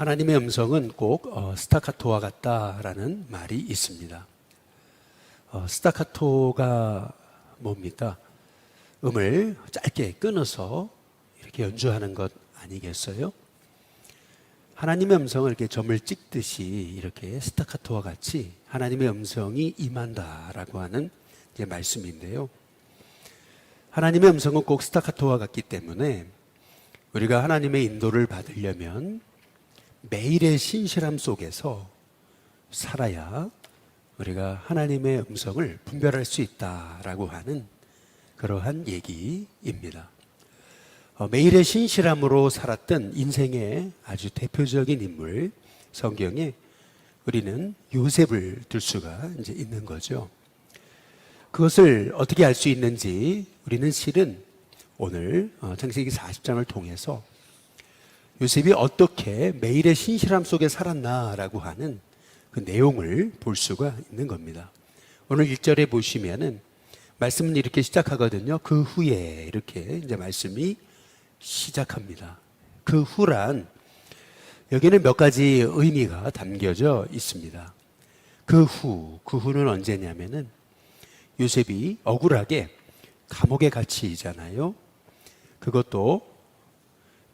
하나님의 음성은 꼭 스타카토와 같다라는 말이 있습니다. 스타카토가 뭡니까? 음을 짧게 끊어서 이렇게 연주하는 것 아니겠어요? 하나님의 음성을 이렇게 점을 찍듯이 이렇게 스타카토와 같이 하나님의 음성이 임한다라고 하는 이제 말씀인데요. 하나님의 음성은 꼭 스타카토와 같기 때문에 우리가 하나님의 인도를 받으려면 매일의 신실함 속에서 살아야 우리가 하나님의 음성을 분별할 수 있다라고 하는 그러한 얘기입니다. 매일의 신실함으로 살았던 인생의 아주 대표적인 인물, 성경에 우리는 요셉을 들 수가 이제 있는 거죠. 그것을 어떻게 알 수 있는지 우리는 실은 오늘 창세기 40장을 통해서 요셉이 어떻게 매일의 신실함 속에 살았나라고 하는 그 내용을 볼 수가 있는 겁니다. 오늘 1절에 보시면은 말씀은 이렇게 시작하거든요. 그 후에 이렇게 이제 말씀이 시작합니다. 그 후란 여기는 몇 가지 의미가 담겨져 있습니다. 그 후는 언제냐면은 요셉이 억울하게 감옥에 갇히잖아요. 그것도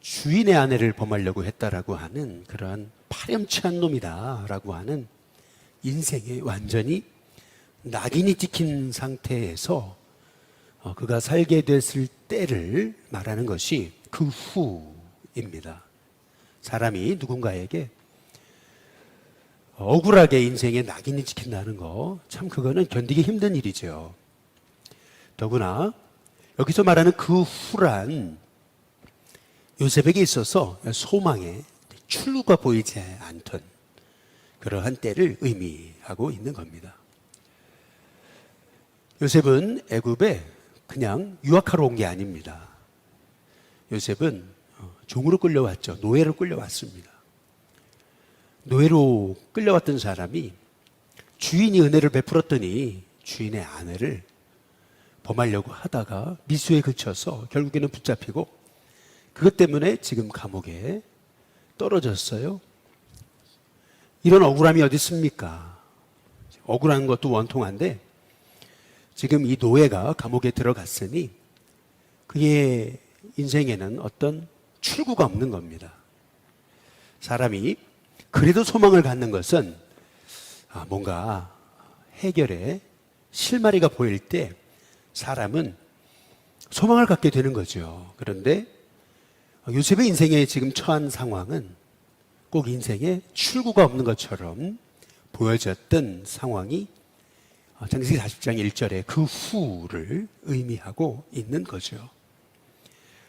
주인의 아내를 범하려고 했다라고 하는 그러한 파렴치한 놈이다라고 하는 인생에 완전히 낙인이 찍힌 상태에서 그가 살게 됐을 때를 말하는 것이 그 후입니다. 사람이 누군가에게 억울하게 인생에 낙인이 찍힌다는 거, 참 그거는 견디기 힘든 일이죠. 더구나 여기서 말하는 그 후란 요셉에게 있어서 소망의 출루가 보이지 않던 그러한 때를 의미하고 있는 겁니다. 요셉은 애굽에 그냥 유학하러 온 게 아닙니다. 요셉은 종으로 끌려왔죠. 노예로 끌려왔습니다. 노예로 끌려왔던 사람이 주인이 은혜를 베풀었더니 주인의 아내를 범하려고 하다가 미수에 그쳐서 결국에는 붙잡히고 그것 때문에 지금 감옥에 떨어졌어요. 이런 억울함이 어디 있습니까? 억울한 것도 원통한데 지금 이 노예가 감옥에 들어갔으니 그의 인생에는 어떤 출구가 없는 겁니다. 사람이 그래도 소망을 갖는 것은 뭔가 해결의 실마리가 보일 때 사람은 소망을 갖게 되는 거죠. 그런데 요셉의 인생에 지금 처한 상황은 꼭 인생에 출구가 없는 것처럼 보여졌던 상황이 창세기 40장 1절에 그 후를 의미하고 있는 거죠.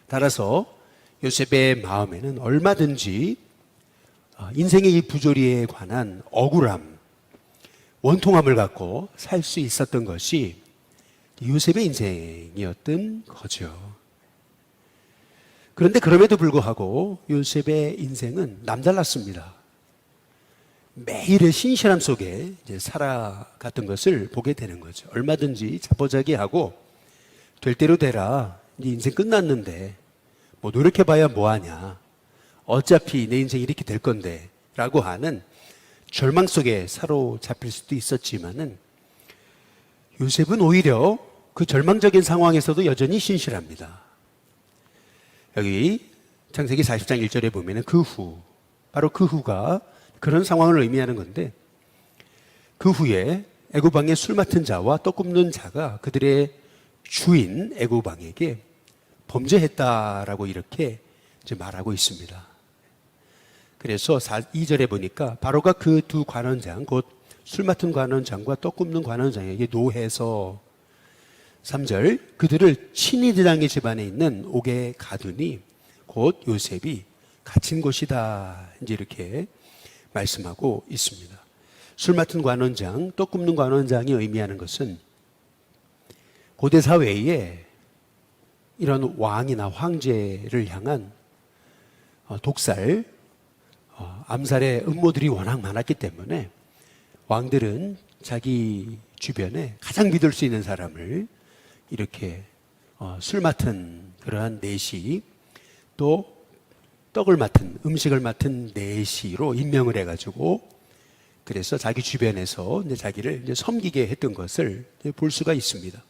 따라서 요셉의 마음에는 얼마든지 인생의 이 부조리에 관한 억울함, 원통함을 갖고 살 수 있었던 것이 요셉의 인생이었던 거죠. 그런데 그럼에도 불구하고 요셉의 인생은 남달랐습니다. 매일의 신실함 속에 이제 살아갔던 것을 보게 되는 거죠. 얼마든지 자포자기하고 될 대로 되라. 이제 인생 끝났는데 뭐 노력해봐야 뭐하냐. 어차피 내 인생이 이렇게 될 건데 라고 하는 절망 속에 사로잡힐 수도 있었지만은 요셉은 오히려 그 절망적인 상황에서도 여전히 신실합니다. 여기 창세기 40장 1절에 보면은 그 후, 바로 그 후가 그런 상황을 의미하는 건데 그 후에 애굽 왕의 술 맡은 자와 떡 굽는 자가 그들의 주인 애굽 왕에게 범죄했다라고 이렇게 이제 말하고 있습니다. 그래서 2절에 보니까 바로가 그 두 관원장, 곧 술 맡은 관원장과 떡 굽는 관원장에게 노해서 3절 그들을 친히 대장의 집안에 있는 옥에 가두니 곧 요셉이 갇힌 곳이다. 이제 이렇게 말씀하고 있습니다. 술 맡은 관원장, 떡 굽는 관원장이 의미하는 것은 고대 사회에 이런 왕이나 황제를 향한 독살, 암살의 음모들이 워낙 많았기 때문에 왕들은 자기 주변에 가장 믿을 수 있는 사람을 이렇게 술 맡은 그러한 내시, 또 떡을 맡은, 음식을 맡은 내시로 임명을 해가지고 그래서 자기 주변에서 이제 자기를 이제 섬기게 했던 것을 볼 수가 있습니다.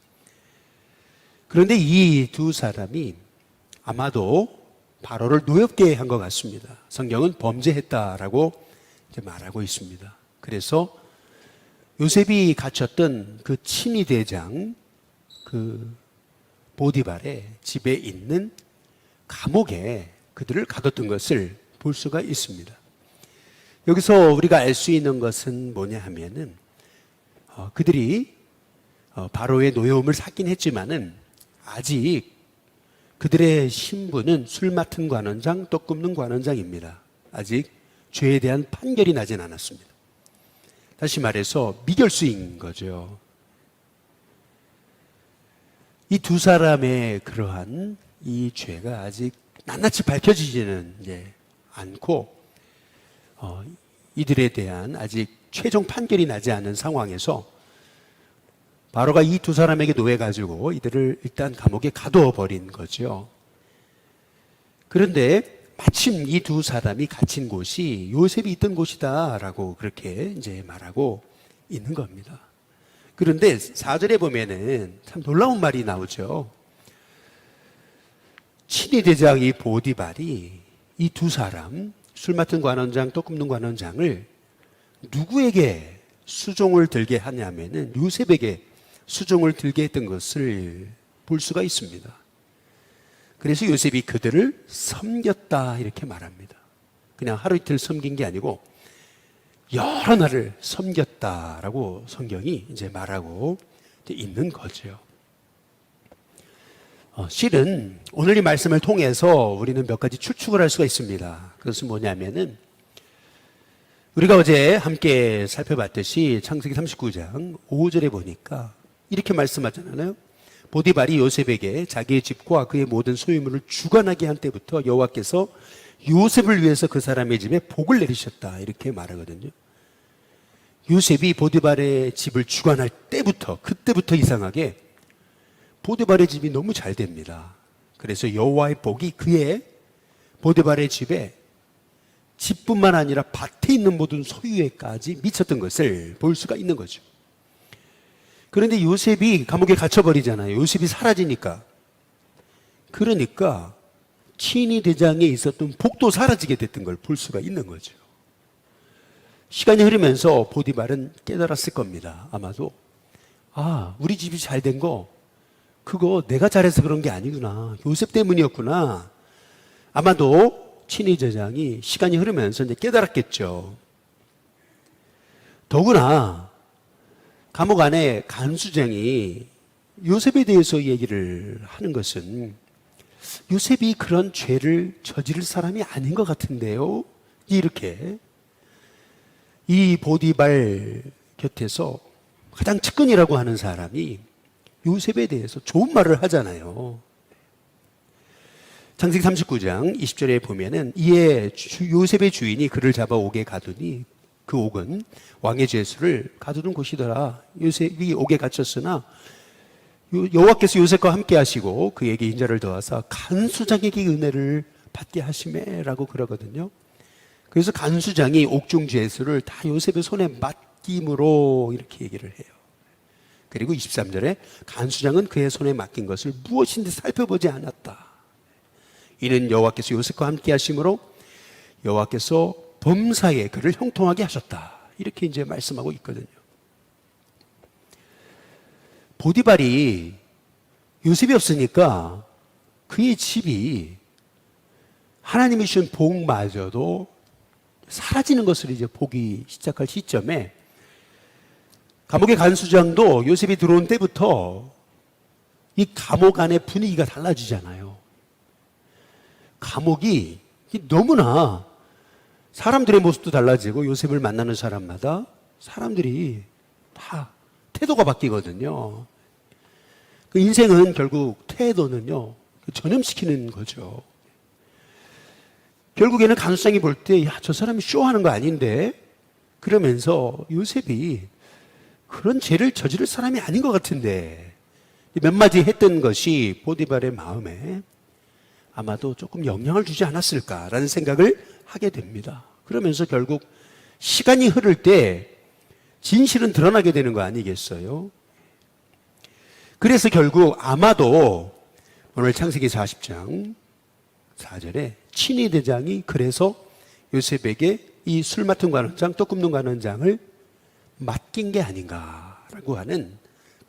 그런데 이 두 사람이 아마도 바로를 노엽게 한 것 같습니다. 성경은 범죄했다라고 이제 말하고 있습니다. 그래서 요셉이 갇혔던 그 친위대장 그 보디발의 집에 있는 감옥에 그들을 가뒀던 것을 볼 수가 있습니다. 여기서 우리가 알 수 있는 것은 뭐냐 하면은 그들이 바로의 노여움을 샀긴 했지만은 아직 그들의 신분은 술 맡은 관원장, 떡 굽는 관원장입니다. 아직 죄에 대한 판결이 나진 않았습니다. 다시 말해서 미결수인 거죠. 이 두 사람의 그러한 이 죄가 아직 낱낱이 밝혀지지는 않고 이들에 대한 아직 최종 판결이 나지 않은 상황에서 바로가 이 두 사람에게 노해가지고 이들을 일단 감옥에 가두어 버린 거죠. 그런데 마침 이 두 사람이 갇힌 곳이 요셉이 있던 곳이다라고 그렇게 이제 말하고 있는 겁니다. 그런데 4절에 보면은 참 놀라운 말이 나오죠. 친위대장 이 보디발이 이 두 사람, 술 맡은 관원장, 떡 굽는 관원장을 누구에게 수종을 들게 하냐면은 요셉에게 수종을 들게 했던 것을 볼 수가 있습니다. 그래서 요셉이 그들을 섬겼다 이렇게 말합니다. 그냥 하루 이틀 섬긴 게 아니고 여러 날을 섬겼다라고 성경이 이제 말하고 있는 거죠. 실은 오늘 이 말씀을 통해서 우리는 몇 가지 추측을 할 수가 있습니다. 그것은 뭐냐면은 우리가 어제 함께 살펴봤듯이 창세기 39장 5절에 보니까 이렇게 말씀하잖아요. 보디발이 요셉에게 자기의 집과 그의 모든 소유물을 주관하게 한 때부터 여호와께서 요셉을 위해서 그 사람의 집에 복을 내리셨다 이렇게 말하거든요. 요셉이 보디발의 집을 주관할 때부터, 그때부터 이상하게 보디발의 집이 너무 잘 됩니다. 그래서 여호와의 복이 그의 보디발의 집에 집뿐만 아니라 밭에 있는 모든 소유에까지 미쳤던 것을 볼 수가 있는 거죠. 그런데 요셉이 감옥에 갇혀버리잖아요. 요셉이 사라지니까. 그러니까 친위대장에 있었던 복도 사라지게 됐던 걸 볼 수가 있는 거죠. 시간이 흐르면서 보디발은 깨달았을 겁니다. 아마도 우리 집이 잘 된 거 그거 내가 잘해서 그런 게 아니구나. 요셉 때문이었구나. 아마도 친위대장이 시간이 흐르면서 이제 깨달았겠죠. 더구나 감옥 안에 간수장이 요셉에 대해서 얘기를 하는 것은 요셉이 그런 죄를 저지를 사람이 아닌 것 같은데요. 이렇게 이 보디발 곁에서 가장 측근이라고 하는 사람이 요셉에 대해서 좋은 말을 하잖아요. 창세기 39장 20절에 보면은 이에 요셉의 주인이 그를 잡아 옥에 가두니 그 옥은 왕의 죄수를 가두는 곳이더라. 요셉이 옥에 갇혔으나 여호와께서 요셉과 함께 하시고 그에게 인자를 더하사 간수장에게 은혜를 받게 하시매라고 그러거든요. 그래서 간수장이 옥중 죄수를 다 요셉의 손에 맡김으로 이렇게 얘기를 해요. 그리고 23절에 간수장은 그의 손에 맡긴 것을 무엇인지 살펴보지 않았다. 이는 여호와께서 요셉과 함께 하심으로 여호와께서 범사에 그를 형통하게 하셨다. 이렇게 이제 말씀하고 있거든요. 보디발이 요셉이 없으니까 그의 집이 하나님이 주신 복마저도 사라지는 것을 이제 보기 시작할 시점에 감옥의 간수장도 요셉이 들어온 때부터 이 감옥 안의 분위기가 달라지잖아요. 감옥이 너무나 사람들의 모습도 달라지고 요셉을 만나는 사람마다 사람들이 다 태도가 바뀌거든요. 그 인생은 결국 태도는요, 전염시키는 거죠. 결국에는 간수장이 볼 때, 저 사람이 쇼하는 거 아닌데? 그러면서 요셉이 그런 죄를 저지를 사람이 아닌 것 같은데, 몇 마디 했던 것이 보디발의 마음에 아마도 조금 영향을 주지 않았을까라는 생각을 하게 됩니다. 그러면서 결국 시간이 흐를 때 진실은 드러나게 되는 거 아니겠어요? 그래서 결국 아마도 오늘 창세기 40장 4절에 친위대장이 그래서 요셉에게 이 술 맡은 관원장, 떡 굽는 관원장을 맡긴 게 아닌가라고 하는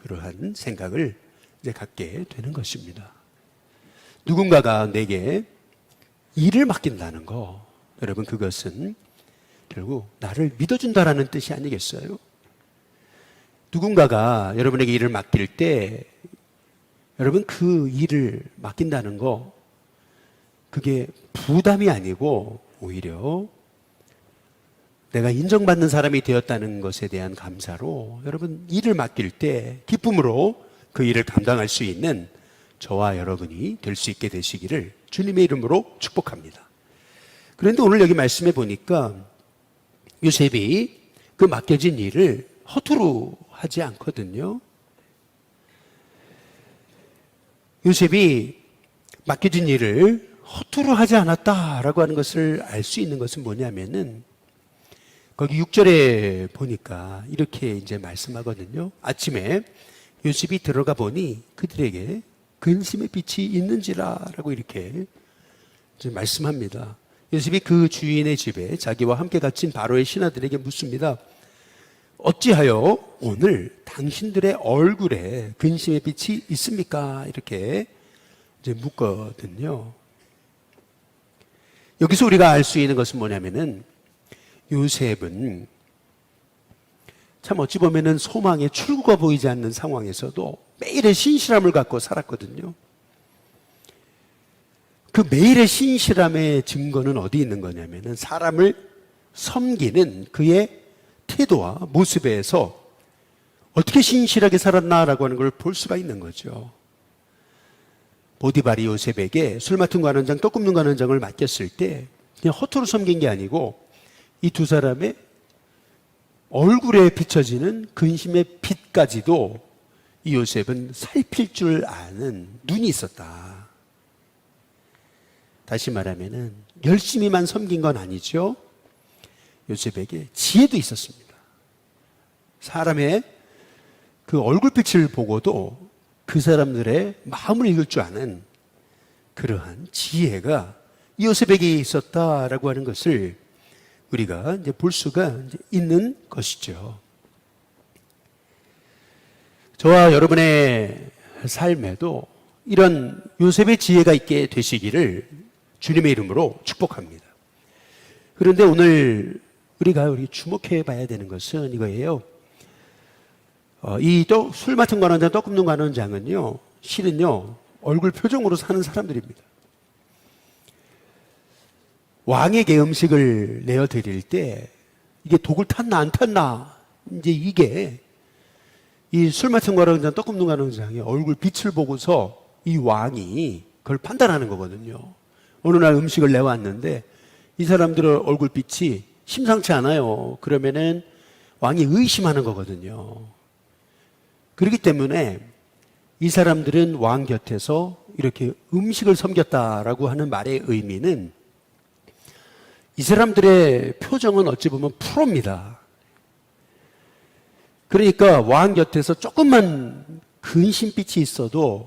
그러한 생각을 이제 갖게 되는 것입니다. 누군가가 내게 일을 맡긴다는 거, 여러분 그것은 결국 나를 믿어준다라는 뜻이 아니겠어요? 누군가가 여러분에게 일을 맡길 때 여러분 그 일을 맡긴다는 거, 그게 부담이 아니고 오히려 내가 인정받는 사람이 되었다는 것에 대한 감사로 여러분 일을 맡길 때 기쁨으로 그 일을 감당할 수 있는 저와 여러분이 될 수 있게 되시기를 주님의 이름으로 축복합니다. 그런데 오늘 여기 말씀해 보니까 요셉이 그 맡겨진 일을 허투루 하지 않거든요. 요셉이 맡겨진 일을 허투루 하지 않았다라고 하는 것을 알 수 있는 것은 뭐냐면은 거기 6절에 보니까 이렇게 이제 말씀하거든요. 아침에 요셉이 들어가 보니 그들에게 근심의 빛이 있는지라라고 이렇게 이제 말씀합니다. 요셉이 그 주인의 집에 자기와 함께 갇힌 바로의 신하들에게 묻습니다. 어찌하여 오늘 당신들의 얼굴에 근심의 빛이 있습니까? 이렇게 이제 묻거든요. 여기서 우리가 알 수 있는 것은 뭐냐면은 요셉은 참 어찌 보면은 소망의 출구가 보이지 않는 상황에서도 매일의 신실함을 갖고 살았거든요. 그 매일의 신실함의 증거는 어디 있는 거냐면은 사람을 섬기는 그의 태도와 모습에서 어떻게 신실하게 살았나라고 하는 걸 볼 수가 있는 거죠. 보디발이 요셉에게 술 맡은 관원장, 떡 굽는 관원장을 맡겼을 때 그냥 허투루 섬긴 게 아니고 이 두 사람의 얼굴에 비춰지는 근심의 빛까지도 이 요셉은 살필 줄 아는 눈이 있었다. 다시 말하면은 열심히만 섬긴 건 아니죠. 요셉에게 지혜도 있었습니다. 사람의 그 얼굴빛을 보고도 그 사람들의 마음을 읽을 줄 아는 그러한 지혜가 요셉에게 있었다라고 하는 것을 우리가 이제 볼 수가 있는 것이죠. 저와 여러분의 삶에도 이런 요셉의 지혜가 있게 되시기를 주님의 이름으로 축복합니다. 그런데 오늘 우리가 주목해 봐야 되는 것은 이거예요. 이 술 맡은 관원장, 떡 굽는 관원장은요, 실은요, 얼굴 표정으로 사는 사람들입니다. 왕에게 음식을 내어 드릴 때 이게 독을 탔나 안 탔나, 이제 이게 이 술 맡은 관원장, 떡 굽는 관원장의 얼굴 빛을 보고서 이 왕이 그걸 판단하는 거거든요. 어느 날 음식을 내왔는데 이 사람들의 얼굴 빛이 심상치 않아요. 그러면은 왕이 의심하는 거거든요. 그렇기 때문에 이 사람들은 왕 곁에서 이렇게 음식을 섬겼다라고 하는 말의 의미는 이 사람들의 표정은 어찌 보면 프로입니다. 그러니까 왕 곁에서 조금만 근심빛이 있어도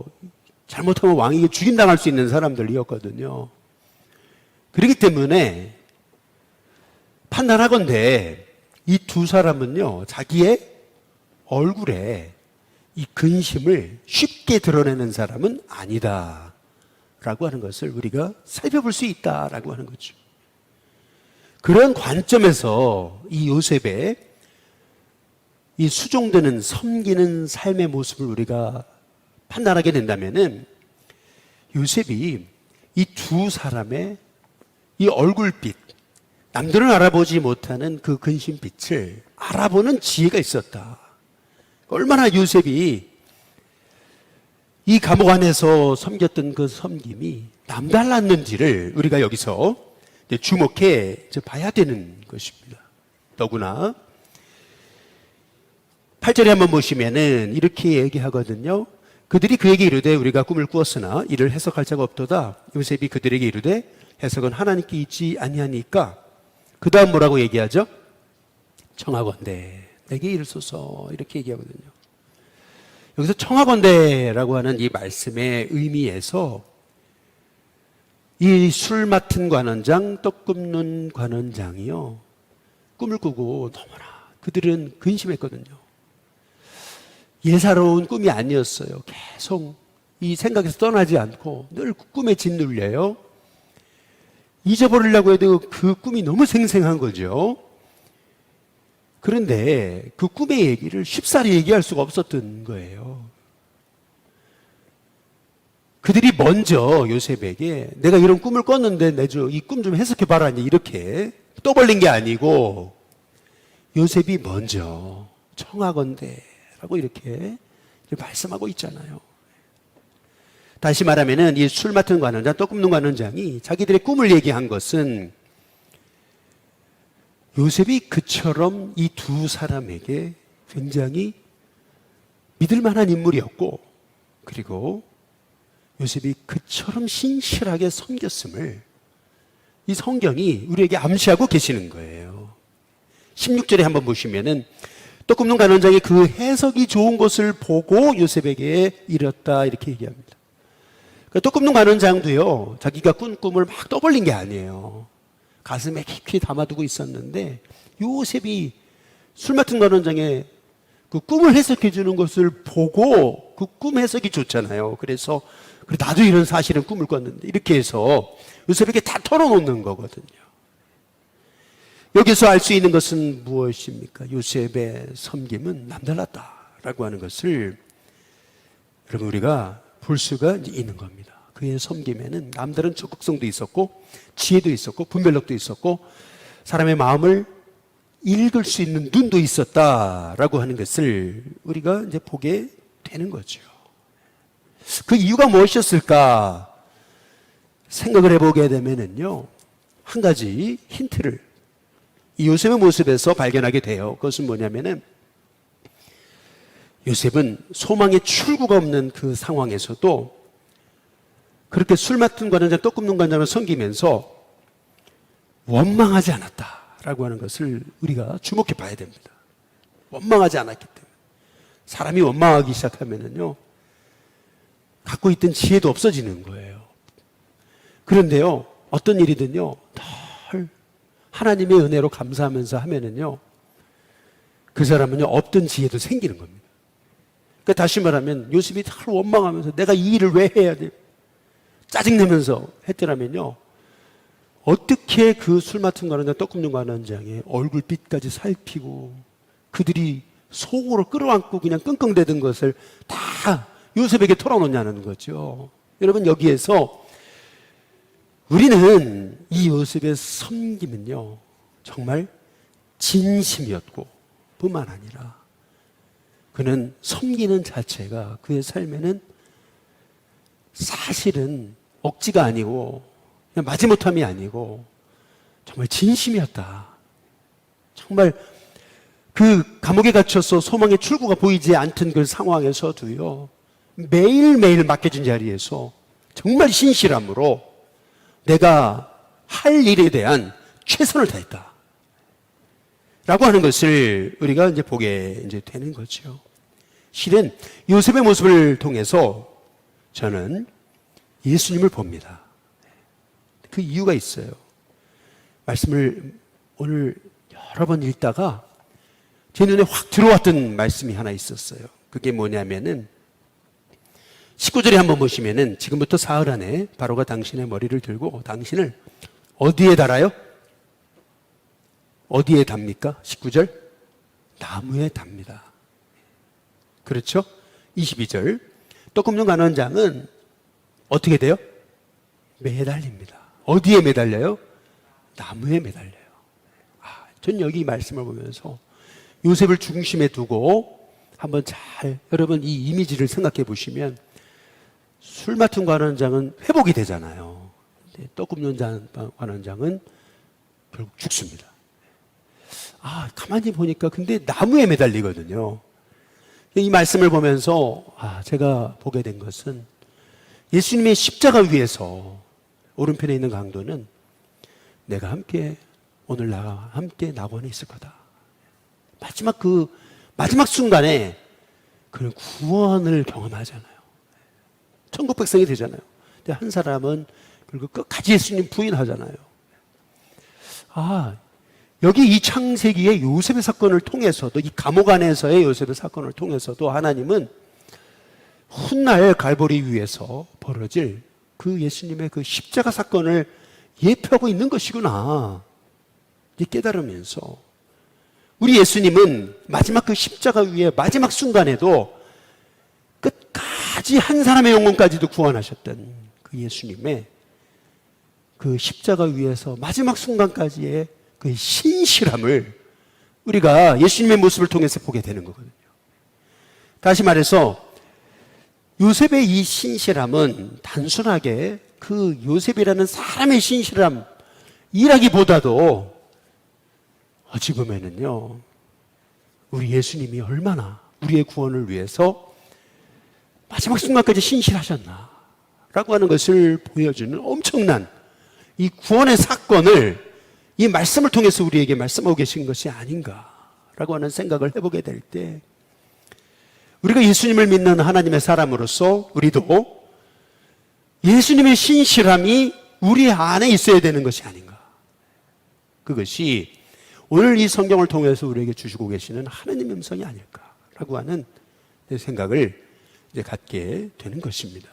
잘못하면 왕에게 죽임당할 수 있는 사람들이었거든요. 그렇기 때문에 판단하건대 이 두 사람은요, 자기의 얼굴에 이 근심을 쉽게 드러내는 사람은 아니다 라고 하는 것을 우리가 살펴볼 수 있다라고 하는 거죠. 그런 관점에서 이 요셉의 이 수종되는 섬기는 삶의 모습을 우리가 판단하게 된다면은 요셉이 이 두 사람의 이 얼굴빛, 남들은 알아보지 못하는 그 근심빛을 알아보는 지혜가 있었다. 얼마나 요셉이 이 감옥 안에서 섬겼던 그 섬김이 남달랐는지를 우리가 여기서 주목해 봐야 되는 것입니다. 더구나 8절에 한번 보시면은 이렇게 얘기하거든요. 그들이 그에게 이르되 우리가 꿈을 꾸었으나 이를 해석할 자가 없도다. 요셉이 그들에게 이르되 해석은 하나님께 있지 아니하니까. 그 다음 뭐라고 얘기하죠? 청하건대 내게 이르소서, 이렇게 얘기하거든요. 여기서 청하건대라고 하는 이 말씀의 의미에서 이 술 맡은 관원장, 떡 굽는 관원장이요, 꿈을 꾸고 너무나 그들은 근심했거든요. 예사로운 꿈이 아니었어요. 계속 이 생각에서 떠나지 않고 늘 꿈에 짓눌려요. 잊어버리려고 해도 그 꿈이 너무 생생한 거죠. 그런데 그 꿈의 얘기를 쉽사리 얘기할 수가 없었던 거예요. 그들이 먼저 요셉에게 내가 이런 꿈을 꿨는데 내줘 이 꿈 좀 해석해 봐라, 이렇게 떠벌린 게 아니고 요셉이 먼저 청하건대라고 이렇게 말씀하고 있잖아요. 다시 말하면은 이 술 맡은 관원장, 떡 굽는 관원장이 자기들의 꿈을 얘기한 것은 요셉이 그처럼 이 두 사람에게 굉장히 믿을 만한 인물이었고, 그리고 요셉이 그처럼 신실하게 섬겼음을 이 성경이 우리에게 암시하고 계시는 거예요. 16절에 한번 보시면은 떡 굽는 관원장이 그 해석이 좋은 것을 보고 요셉에게 이뤘다, 이렇게 얘기합니다. 그러니까 떡 굽는 관원장도요, 자기가 꾼 꿈을 막 떠벌린 게 아니에요. 가슴에 깊이 담아두고 있었는데 요셉이 술 맡은 관원장의 그 꿈을 해석해 주는 것을 보고 그 꿈 해석이 좋잖아요. 그래서 그래, 나도 이런 사실은 꿈을 꿨는데, 이렇게 해서 요셉에게 다 털어놓는 거거든요. 여기서 알 수 있는 것은 무엇입니까? 요셉의 섬김은 남달랐다라고 하는 것을 여러분 우리가 볼 수가 있는 겁니다. 그의 섬김에는 남다른 적극성도 있었고 지혜도 있었고 분별력도 있었고 사람의 마음을 읽을 수 있는 눈도 있었다라고 하는 것을 우리가 이제 보게 되는 거죠. 그 이유가 무엇이었을까 생각을 해보게 되면은요, 한 가지 힌트를 이 요셉의 모습에서 발견하게 돼요. 그것은 뭐냐면은 요셉은 소망의 출구가 없는 그 상황에서도 그렇게 술 맡은 관원장, 떡 굽는 관원장을 섬기면서 원망하지 않았다라고 하는 것을 우리가 주목해 봐야 됩니다. 원망하지 않았기 때문에. 사람이 원망하기 시작하면은요, 갖고 있던 지혜도 없어지는 거예요. 그런데요, 어떤 일이든요, 늘 하나님의 은혜로 감사하면서 하면은요, 그 사람은요, 없던 지혜도 생기는 겁니다. 그러니까 다시 말하면 요셉이 늘 원망하면서 내가 이 일을 왜 해야 돼? 짜증내면서 했더라면요, 어떻게 그 술 맡은 관원장, 떡 굽는 관원장의 얼굴빛까지 살피고 그들이 속으로 끌어안고 그냥 끙끙대던 것을 다 요셉에게 털어놓냐는 거죠. 여러분, 여기에서 우리는 이 요셉의 섬김은요, 정말 진심이었고 뿐만 아니라 그는 섬기는 자체가 그의 삶에는 사실은 억지가 아니고 그냥 마지못함이 아니고 정말 진심이었다. 정말 그 감옥에 갇혀서 소망의 출구가 보이지 않던 그 상황에서도요, 매일매일 맡겨진 자리에서 정말 신실함으로 내가 할 일에 대한 최선을 다했다 라고 하는 것을 우리가 이제 보게 이제 되는 거죠. 실은 요셉의 모습을 통해서 저는 예수님을 봅니다. 그 이유가 있어요. 말씀을 오늘 여러 번 읽다가 제 눈에 확 들어왔던 말씀이 하나 있었어요. 그게 뭐냐면은 19절에 한번 보시면은 지금부터 사흘 안에 바로가 당신의 머리를 들고 당신을 어디에 달아요? 어디에 답니까? 19절 나무에 답니다. 그렇죠? 22절 떡 굽는 관원장은 어떻게 돼요? 매달립니다. 어디에 매달려요? 나무에 매달려요. 전 여기 이 말씀을 보면서 요셉을 중심에 두고 한번 잘 여러분 이 이미지를 생각해 보시면 술 맡은 관원장은 회복이 되잖아요. 근데 떡 굽는 관원장은 결국 죽습니다. 가만히 보니까 근데 나무에 매달리거든요. 이 말씀을 보면서 제가 보게 된 것은 예수님의 십자가 위에서 오른편에 있는 강도는 내가 함께 오늘 나와 함께 낙원에 있을 거다. 마지막 순간에 그는 구원을 경험하잖아요. 천국 백성이 되잖아요. 근데 한 사람은 그리고 끝까지 예수님 부인하잖아요. 여기 이 창세기의 요셉의 사건을 통해서도, 이 감옥 안에서의 요셉의 사건을 통해서도 하나님은 훗날 갈보리 위에서 벌어질 그 예수님의 그 십자가 사건을 예표하고 있는 것이구나. 이 깨달으면서 우리 예수님은 마지막 그 십자가 위에 마지막 순간에도 끝까지 한 사람의 영혼까지도 구원하셨던 그 예수님의 그 십자가 위에서 마지막 순간까지의 그 신실함을 우리가 예수님의 모습을 통해서 보게 되는 거거든요. 다시 말해서 요셉의 이 신실함은 단순하게 그 요셉이라는 사람의 신실함이라기보다도 어찌 보면은요, 우리 예수님이 얼마나 우리의 구원을 위해서 마지막 순간까지 신실하셨나라고 하는 것을 보여주는 엄청난 이 구원의 사건을 이 말씀을 통해서 우리에게 말씀하고 계신 것이 아닌가라고 하는 생각을 해보게 될 때, 우리가 예수님을 믿는 하나님의 사람으로서 우리도 예수님의 신실함이 우리 안에 있어야 되는 것이 아닌가. 그것이 오늘 이 성경을 통해서 우리에게 주시고 계시는 하나님의 음성이 아닐까라고 하는 생각을 이제 갖게 되는 것입니다.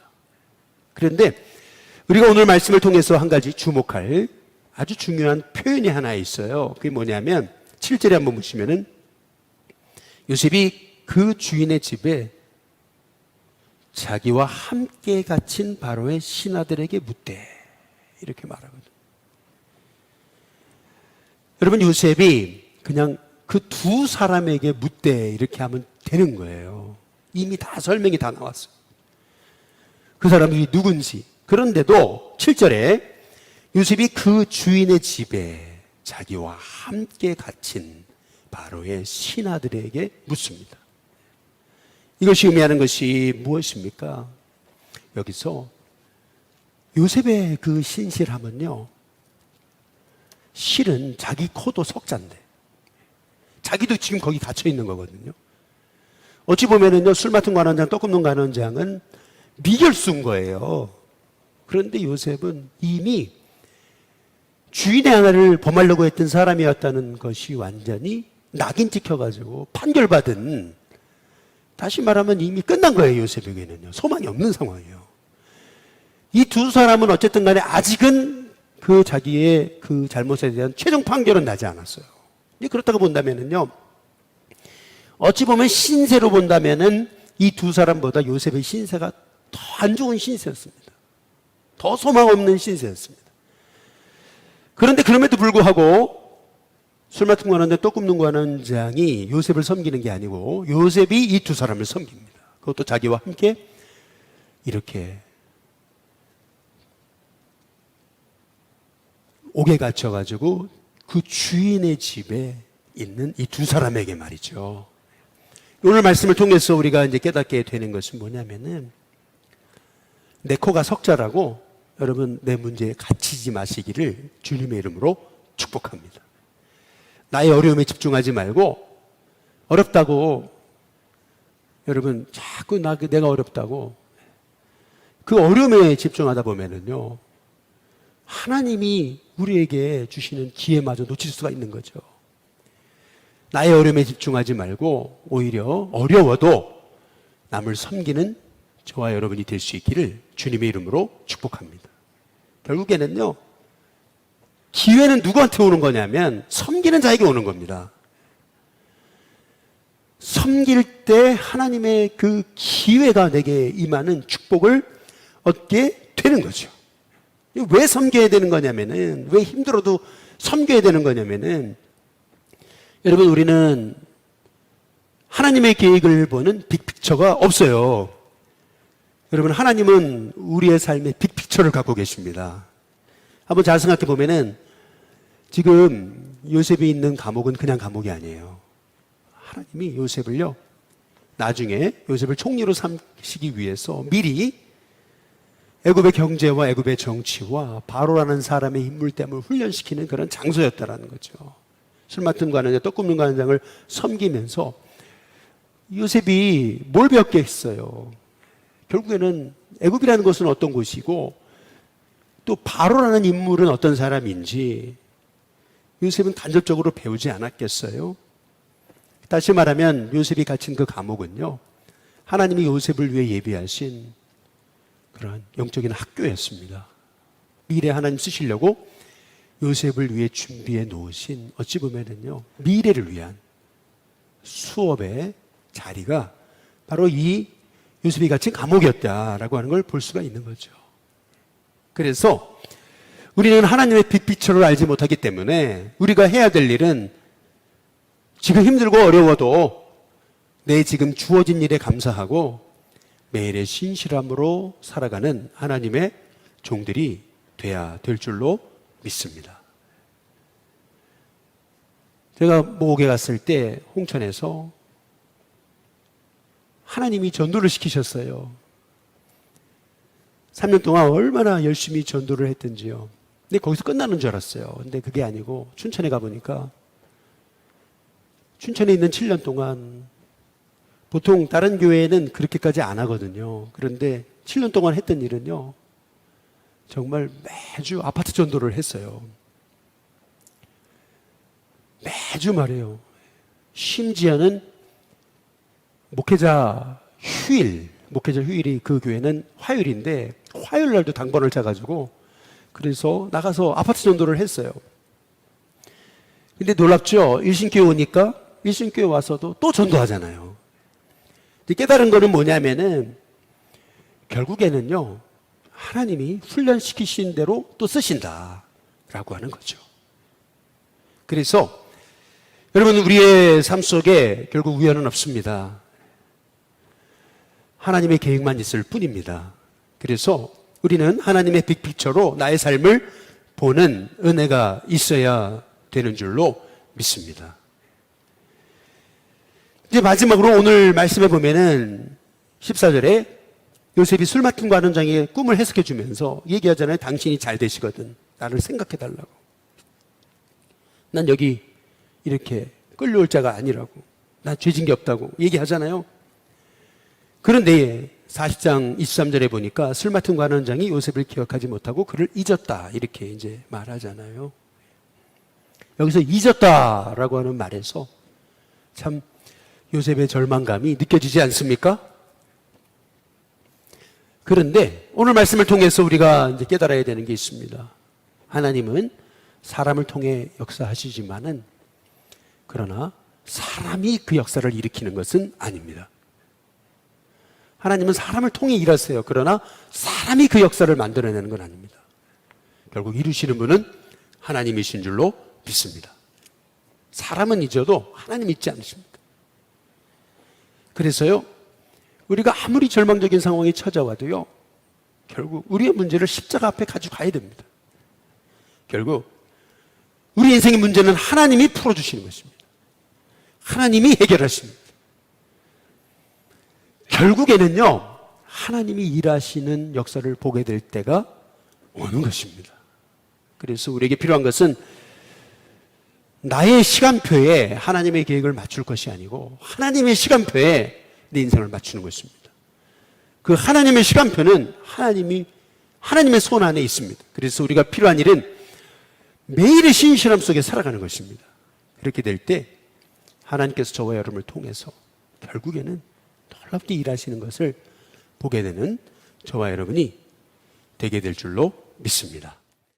그런데 우리가 오늘 말씀을 통해서 한 가지 주목할 아주 중요한 표현이 하나 있어요. 그게 뭐냐면 7절에 한번 보시면은 요셉이 그 주인의 집에 자기와 함께 갇힌 바로의 신하들에게 묻되, 이렇게 말하거든요. 여러분, 요셉이 그냥 그 두 사람에게 묻되 이렇게 하면 되는 거예요. 이미 다 설명이 다 나왔어요. 그 사람들이 누군지. 그런데도 7절에 요셉이 그 주인의 집에 자기와 함께 갇힌 바로의 신하들에게 묻습니다. 이것이 의미하는 것이 무엇입니까? 여기서 요셉의 그 신실함은요, 실은 자기 코도 석자인데 자기도 지금 거기 갇혀 있는 거거든요. 어찌 보면은요, 술 맡은 관원장, 떡 굽는 관원장은 미결수인 거예요. 그런데 요셉은 이미 주인의 하나를 범하려고 했던 사람이었다는 것이 완전히 낙인 찍혀가지고 판결받은, 다시 말하면 이미 끝난 거예요. 요셉에게는요, 소망이 없는 상황이에요. 이 두 사람은 어쨌든 간에 아직은 그 자기의 그 잘못에 대한 최종 판결은 나지 않았어요. 그렇다고 본다면은요, 어찌 보면 신세로 본다면은 이 두 사람보다 요셉의 신세가 더 안 좋은 신세였습니다. 더 소망 없는 신세였습니다. 그런데 그럼에도 불구하고 술 맡은 관원장, 떡 굽는 관원장이 요셉을 섬기는 게 아니고 요셉이 이 두 사람을 섬깁니다. 그것도 자기와 함께 이렇게 옥에 갇혀가지고 그 주인의 집에 있는 이 두 사람에게 말이죠. 오늘 말씀을 통해서 우리가 이제 깨닫게 되는 것은 뭐냐면은, 내 코가 석자라고 여러분 내 문제에 갇히지 마시기를 주님의 이름으로 축복합니다. 나의 어려움에 집중하지 말고, 어렵다고 여러분 자꾸 내가 어렵다고 그 어려움에 집중하다 보면은요, 하나님이 우리에게 주시는 기회마저 놓칠 수가 있는 거죠. 나의 어려움에 집중하지 말고 오히려 어려워도 남을 섬기는 저와 여러분이 될 수 있기를 주님의 이름으로 축복합니다. 결국에는요, 기회는 누구한테 오는 거냐면 섬기는 자에게 오는 겁니다. 섬길 때 하나님의 그 기회가 내게 임하는 축복을 얻게 되는 거죠. 왜 섬겨야 되는 거냐면은, 왜 힘들어도 섬겨야 되는 거냐면은, 여러분, 우리는 하나님의 계획을 보는 빅픽처가 없어요. 여러분, 하나님은 우리의 삶의 빅픽처를 갖고 계십니다. 한번 잘 생각해 보면은, 지금 요셉이 있는 감옥은 그냥 감옥이 아니에요. 하나님이 요셉을요, 나중에 요셉을 총리로 삼시기 위해서 미리 애굽의 경제와 애굽의 정치와 바로라는 사람의 인물됨을 훈련시키는 그런 장소였다라는 거죠. 술 맡은 관원장, 떡 굽는 관원장을 섬기면서 요셉이 뭘 배웠겠어요? 결국에는 애굽이라는 것은 어떤 곳이고 또 바로라는 인물은 어떤 사람인지 요셉은 간접적으로 배우지 않았겠어요? 다시 말하면 요셉이 갇힌 그 감옥은요, 하나님이 요셉을 위해 예비하신 그런 영적인 학교였습니다. 미래 하나님 쓰시려고 요셉을 위해 준비해 놓으신, 어찌 보면은요, 미래를 위한 수업의 자리가 바로 이 요셉이 갇힌 감옥이었다라고 하는 걸 볼 수가 있는 거죠. 그래서 우리는 하나님의 빅피처를 알지 못하기 때문에 우리가 해야 될 일은 지금 힘들고 어려워도 내 지금 주어진 일에 감사하고 매일의 신실함으로 살아가는 하나님의 종들이 돼야 될 줄로 믿습니다. 제가 모국에 갔을 때 홍천에서 하나님이 전도를 시키셨어요. 3년 동안 얼마나 열심히 전도를 했던지요. 근데 거기서 끝나는 줄 알았어요. 근데 그게 아니고 춘천에 가보니까 춘천에 있는 7년 동안 보통 다른 교회는 그렇게까지 안 하거든요. 그런데 7년 동안 했던 일은요, 정말 매주 아파트 전도를 했어요. 매주 말해요. 심지어는 목회자 휴일이 그 교회는 화요일인데 화요일 날도 당번을 짜가지고 그래서 나가서 아파트 전도를 했어요. 근데 놀랍죠? 일신교회 오니까 일신교회 와서도 또 전도하잖아요. 깨달은 거는 뭐냐면은 결국에는요, 하나님이 훈련시키신 대로 또 쓰신다라고 하는 거죠. 그래서 여러분, 우리의 삶 속에 결국 우연은 없습니다. 하나님의 계획만 있을 뿐입니다. 그래서 우리는 하나님의 빅픽처로 나의 삶을 보는 은혜가 있어야 되는 줄로 믿습니다. 이제 마지막으로 오늘 말씀해 보면은 14절에 요셉이 술 맡은 관원장의 꿈을 해석해 주면서 얘기하잖아요. 당신이 잘 되시거든. 나를 생각해 달라고. 난 여기 이렇게 끌려올 자가 아니라고. 난 죄진 게 없다고 얘기하잖아요. 그런데 40장 23절에 보니까 술 맡은 관원장이 요셉을 기억하지 못하고 그를 잊었다. 이렇게 이제 말하잖아요. 여기서 잊었다라고 하는 말에서 참 요셉의 절망감이 느껴지지 않습니까? 그런데 오늘 말씀을 통해서 우리가 이제 깨달아야 되는 게 있습니다. 하나님은 사람을 통해 역사하시지만은 그러나 사람이 그 역사를 일으키는 것은 아닙니다. 하나님은 사람을 통해 일하세요. 그러나 사람이 그 역사를 만들어내는 건 아닙니다. 결국 이루시는 분은 하나님이신 줄로 믿습니다. 사람은 잊어도 하나님 잊지 않으십니다. 그래서요, 우리가 아무리 절망적인 상황이 찾아와도요, 결국 우리의 문제를 십자가 앞에 가지고 가야 됩니다. 결국 우리 인생의 문제는 하나님이 풀어주시는 것입니다. 하나님이 해결하십니다. 결국에는요, 하나님이 일하시는 역사를 보게 될 때가 오는 것입니다. 그래서 우리에게 필요한 것은 나의 시간표에 하나님의 계획을 맞출 것이 아니고 하나님의 시간표에 내 인생을 맞추는 것입니다. 그 하나님의 시간표는 하나님의 손 안에 있습니다. 그래서 우리가 필요한 일은 매일의 신실함 속에 살아가는 것입니다. 그렇게 될 때 하나님께서 저와 여러분을 통해서 결국에는 놀랍게 일하시는 것을 보게 되는 저와 여러분이 되게 될 줄로 믿습니다.